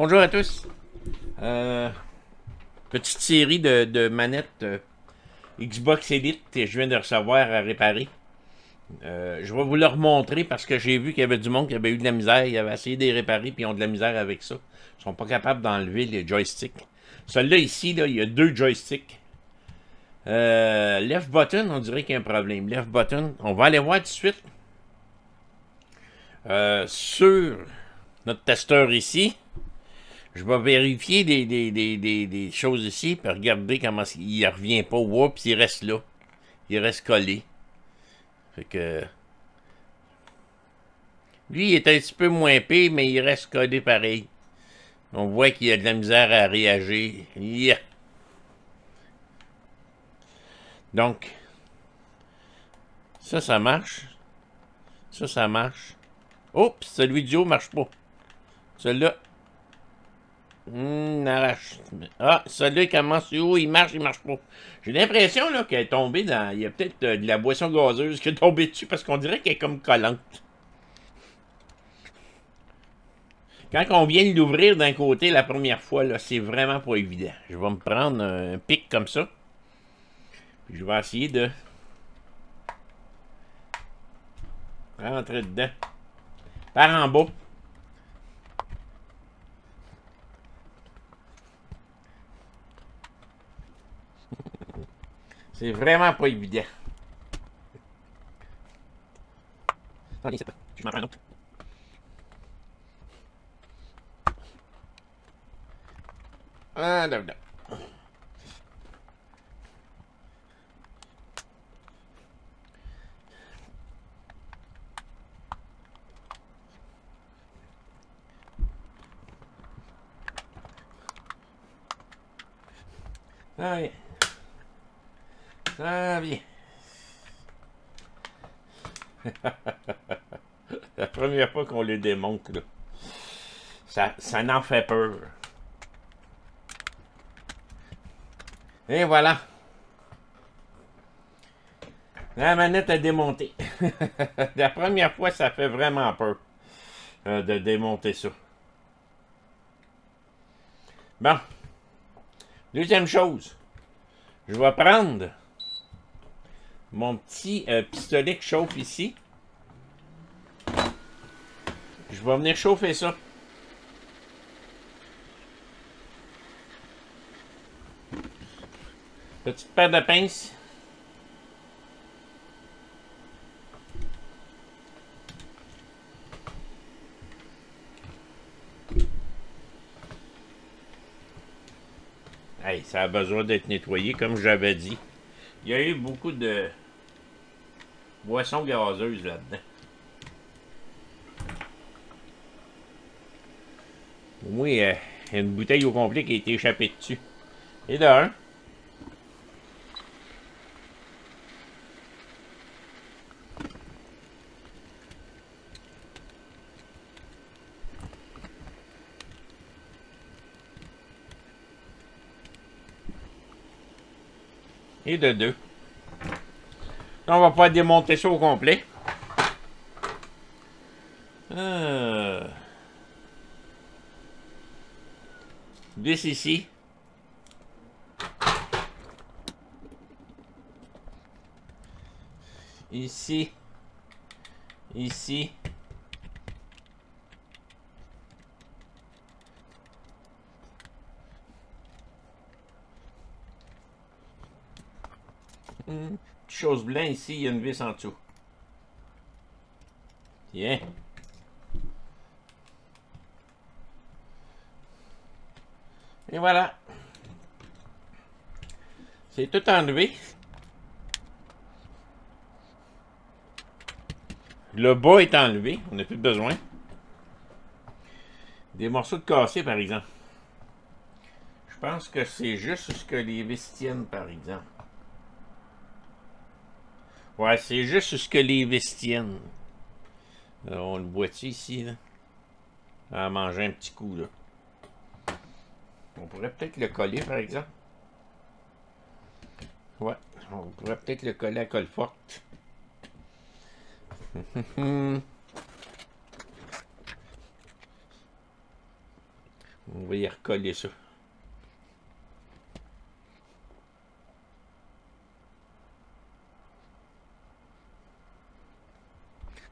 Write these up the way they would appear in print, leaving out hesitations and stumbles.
Bonjour à tous. Petite série de manettes Xbox Elite que je viens de recevoir à réparer. Je vais vous le remontrer parce que j'ai vu qu'il y avait du monde qui avait eu de la misère. Ils avaient essayé de les réparer puis ils ont de la misère avec ça. Ils sont pas capables d'enlever les joysticks. Celui-là ici, là, il y a deux joysticks. Left button, on dirait qu'il y a un problème. Left button, on va aller voir tout de suite. Sur notre testeur ici. Je vais vérifier des choses ici, puis regarder comment il revient pas. Oups, il reste là. Il reste collé. Fait que... Lui, il est un petit peu moins pire, mais il reste collé pareil. On voit qu'il y a de la misère à réagir. Yeah. Donc, ça marche. Ça marche. Oups, celui du haut marche pas. Celui-là... arrache. Ah, celui-là, il commence du haut, il marche pas. J'ai l'impression là qu'elle est tombée dans... Il y a peut-être de la boisson gazeuse qui est tombée dessus parce qu'on dirait qu'elle est comme collante. Quand on vient de l'ouvrir d'un côté la première fois, là, c'est vraiment pas évident. Je vais me prendre un pic comme ça. Puis je vais essayer de rentrer dedans. Par en bas. C'est vraiment pas évident. Allez, c'est pas. Je m'en prends un autre. Ah, là, là. Allez. Ça vient. La première fois qu'on les démonte, là, ça n'en fait peur. Et voilà. La manette est démontée. La première fois, ça fait vraiment peur de démonter ça. Bon. Deuxième chose. Je vais prendre mon petit pistolet qui chauffe ici. Je vais venir chauffer ça. Petite paire de pinces. Hey, ça a besoin d'être nettoyé, comme j'avais dit. Il y a eu beaucoup de boissons gazeuses là-dedans. Au moins, il y a une bouteille au complet qui a été échappée dessus. Et de un. Et de deux. Là, on va pouvoir démonter ça au complet. Vis ici. Ici. Ici. Chose blanche ici, il y a une vis en dessous. Tiens. Et voilà. C'est tout enlevé. Le bas est enlevé. On n'a plus besoin. Des morceaux de cassé, par exemple. Je pense que c'est juste ce que les vis tiennent, par exemple. Ouais, c'est juste ce que les vis tiennent. On le boîtier ici, là. À manger un petit coup, là. On pourrait peut-être le coller, par exemple. Ouais, on pourrait peut-être le coller à colle forte. On va y recoller ça.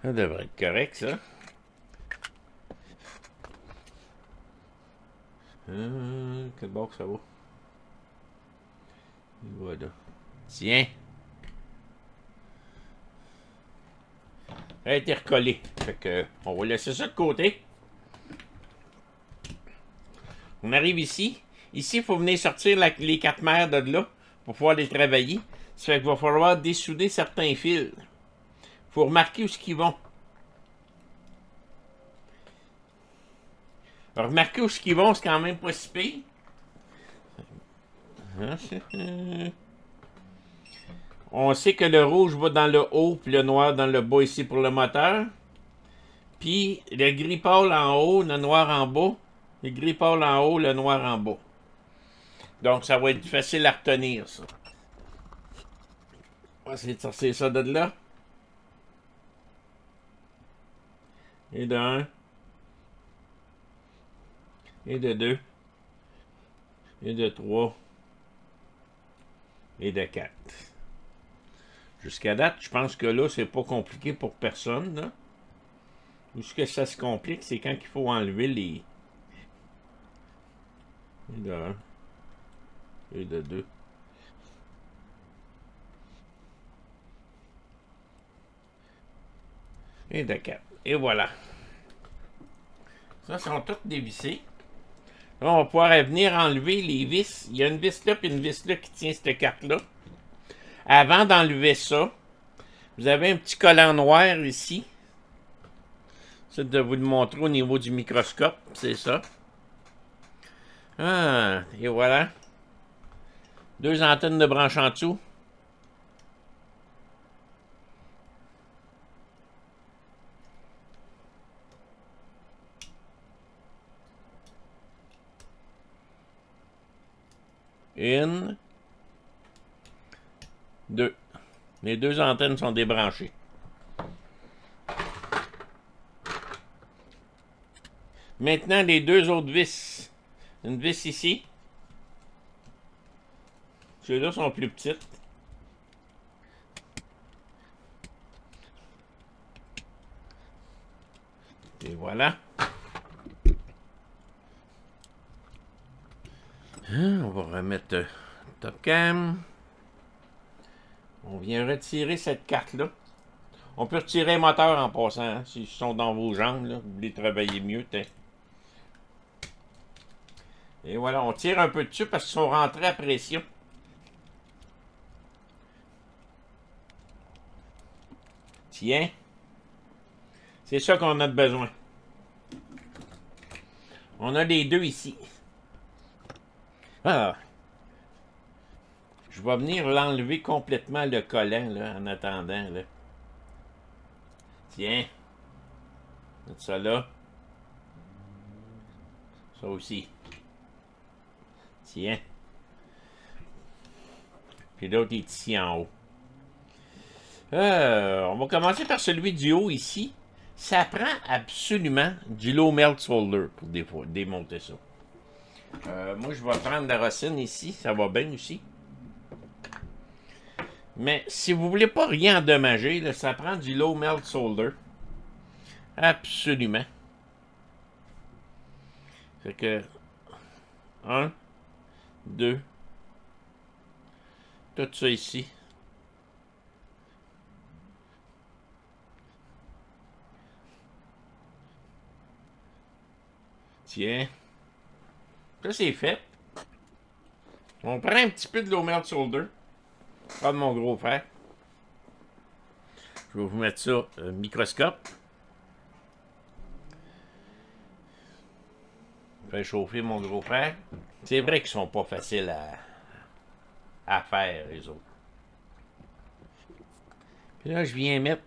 Ça devrait être correct, ça. Quel bord que ça va? Voilà. Tiens. Ça a été recollé. Fait que, on va laisser ça de côté. On arrive ici. Ici, il faut venir sortir les 4 mères de là pour pouvoir les travailler. Ça fait qu'il va falloir dessouder certains fils. Il faut remarquer où ce qu'ils vont. Remarquer où ce qu'ils vont, c'est quand même pas si pire. On sait que le rouge va dans le haut, puis le noir dans le bas ici pour le moteur. Puis le gris pâle en haut, le noir en bas. Le gris pâle en haut, le noir en bas. Donc ça va être facile à retenir, ça. On va essayer de sortir ça de là. Et de 1. Et de 2. Et de 3. Et de 4. Jusqu'à date, je pense que là, c'est pas compliqué pour personne, là. Où ce que ça se complique, c'est quand il faut enlever les... Et de 1. Et de 2. Et de 4. Et voilà. Ça, sont toutes dévissées. Là, on va pouvoir venir enlever les vis. Il y a une vis là et une vis là qui tient cette carte-là. Avant d'enlever ça, vous avez un petit collant noir ici. C'est de vous le montrer au niveau du microscope. C'est ça. Ah, et voilà. 2 antennes de branche en dessous. Une. 2. Les 2 antennes sont débranchées. Maintenant, les 2 autres vis. Une vis ici. Ceux-là sont plus petites. Et voilà. On va remettre top cam. On vient retirer cette carte-là. On peut retirer les moteurs en passant, hein, s'ils sont dans vos jambes, là, vous les travaillez mieux. Et voilà, on tire un peu dessus parce qu'ils sont rentrés à pression. Tiens. C'est ça qu'on a besoin. On a les 2 ici. Ah. Je vais venir l'enlever complètement le collant, là, en attendant, là. Tiens. Mettre ça là. Ça aussi. Tiens. Puis l'autre est ici en haut. On va commencer par celui du haut ici. Ça prend absolument du low melt solder pour démonter ça. Moi, je vais prendre la racine ici. Ça va bien aussi. Mais si vous voulez pas rien endommager, là, ça prend du low melt solder. Absolument. Fait que 1, 2, tout ça ici. Tiens. Ça, c'est fait. On prend un petit peu de low melt solder. Pas de mon gros fer. Je vais vous mettre ça au microscope. Je vais chauffer mon gros fer. C'est vrai qu'ils sont pas faciles à faire, les autres. Puis là, je viens mettre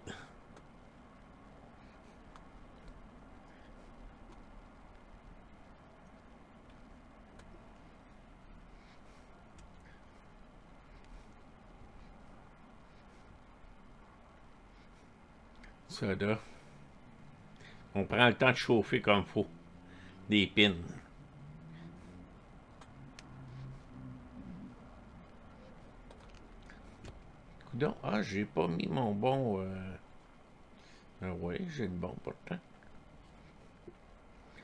ça là. On prend le temps de chauffer comme il faut. Des pins. Donc, ah, j'ai pas mis mon bon... Ah oui, j'ai le bon pourtant.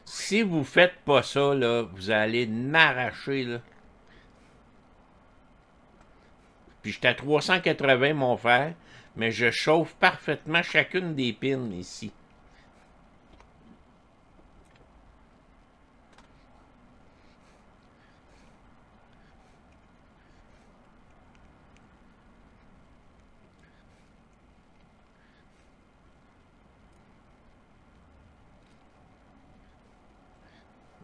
Si vous faites pas ça, là, vous allez m'arracher, là. Puis j'étais à 380, mon frère, mais je chauffe parfaitement chacune des pins ici.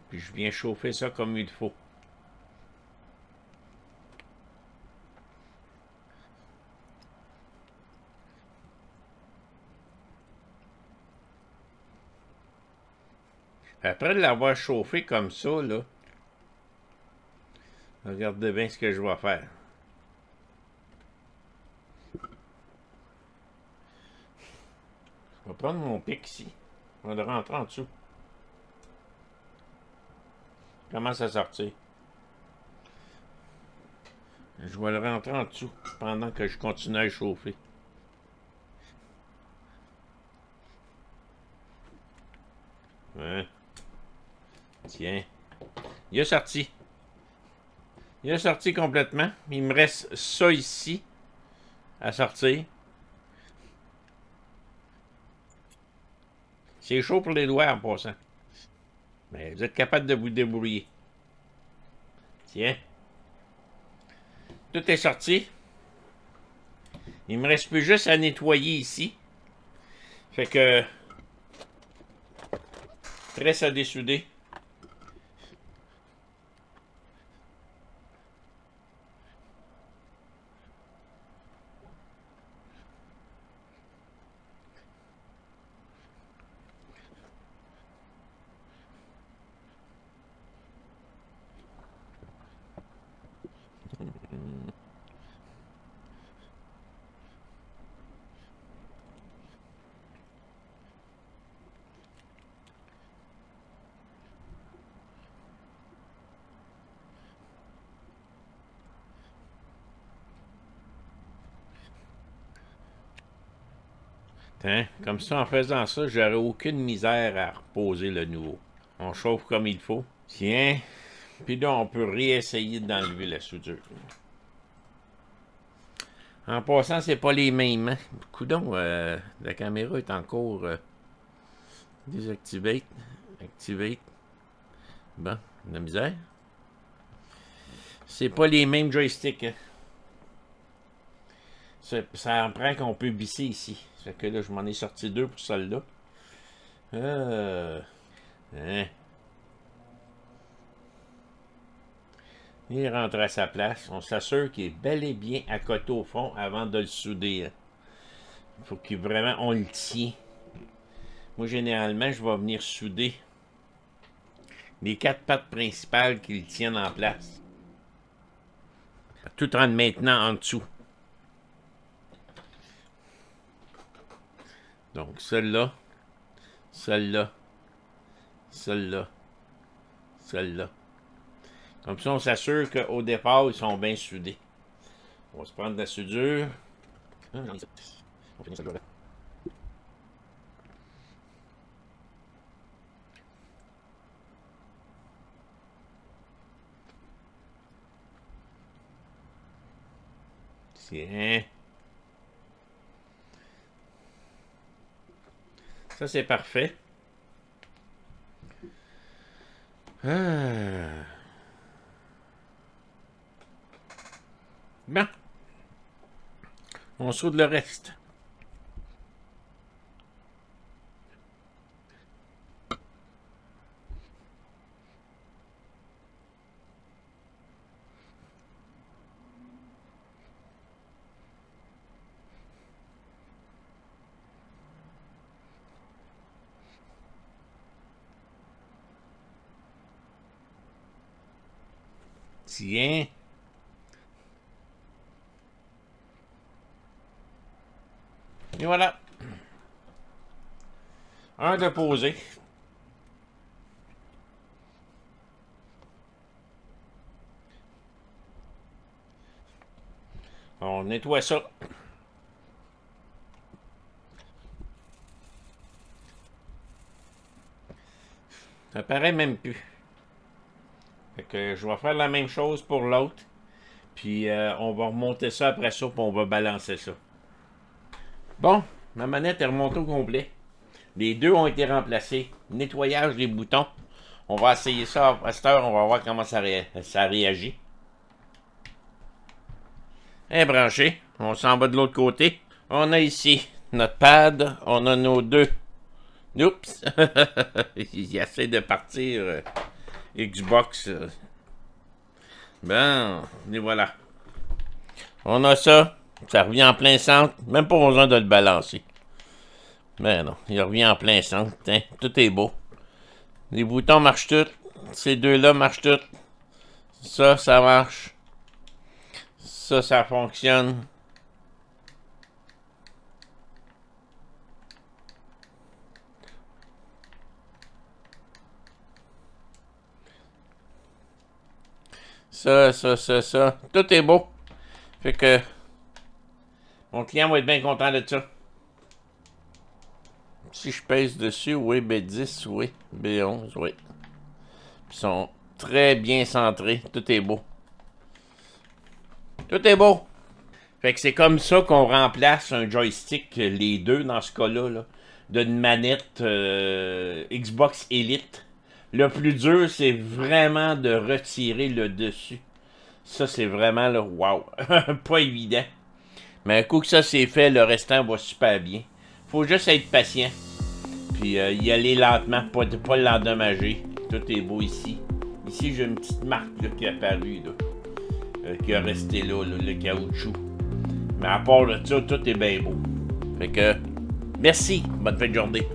Puis je viens chauffer ça comme il faut. Après l'avoir chauffé comme ça, là, regardez bien ce que je vais faire. Je vais prendre mon pic ici. On va le rentrer en dessous. Il commence à sortir. Je vais le rentrer en dessous pendant que je continue à chauffer. Hein? Tiens. Il est sorti. Il est sorti complètement. Il me reste ça ici à sortir. C'est chaud pour les doigts en passant. Mais vous êtes capable de vous débrouiller. Tiens. Tout est sorti. Il me reste plus juste à nettoyer ici. Fait que... Reste à dessouder. Hein? Comme ça, en faisant ça, j'aurai aucune misère à reposer le nouveau. On chauffe comme il faut. Tiens. Puis là, on peut réessayer d'enlever la soudure. En passant, c'est pas les mêmes. Hein? Coudon, la caméra est encore désactivée. Activate. Bon, la misère. C'est pas les mêmes joysticks. Hein? Ça en prend qu'on peut visser ici. Fait que là, je m'en ai sorti deux pour celle-là. Hein. Il rentre à sa place. On s'assure qu'il est bel et bien à côté au fond avant de le souder. Il faut qu'il vraiment on le tient. Moi, généralement, je vais venir souder les 4 pattes principales qui le tiennent en place. Tout en le maintenant en dessous. Donc, celle-là, celle-là, celle-là, celle-là. Comme ça, on s'assure qu'au départ, ils sont bien soudés. On va se prendre de la soudure. On va finir ça là. Tiens. Ça, c'est parfait. Ah. Bon. On soude le reste. Tiens. Et voilà. Un de posé. On nettoie ça. Ça paraît même plus. Fait que je vais faire la même chose pour l'autre. Puis on va remonter ça après ça, puis on va balancer ça. Bon, ma manette est remontée au complet. Les deux ont été remplacés. Nettoyage des boutons. On va essayer ça à cette heure, on va voir comment ça réagit. Elle est branchée. On s'en va de l'autre côté. On a ici notre pad. On a nos deux. Oups! Il essaie de partir Xbox. Bon, et voilà. On a ça. Ça revient en plein centre. Même pas besoin de le balancer. Mais non, il revient en plein centre. Hein, tout est beau. Les boutons marchent tous. Ces deux-là marchent tous. Ça, ça marche. Ça fonctionne. Ça. Tout est beau. Fait que mon client va être bien content de ça. Si je pèse dessus, oui, B10, oui, B11, oui. Ils sont très bien centrés. Tout est beau. Tout est beau. Fait que c'est comme ça qu'on remplace un joystick, les deux dans ce cas-là, là, d'une manette Xbox Elite. Le plus dur, c'est vraiment de retirer le dessus. Ça, c'est vraiment, là, wow, pas évident. Mais un coup que ça c'est fait, le restant va super bien. Faut juste être patient. Puis y aller lentement, pas l'endommager. Tout est beau ici. Ici, j'ai une petite marque là, qui est apparue, là, qui a resté là, le caoutchouc. Mais à part de ça, tout est bien beau. Fait que, merci. Bonne fin de journée.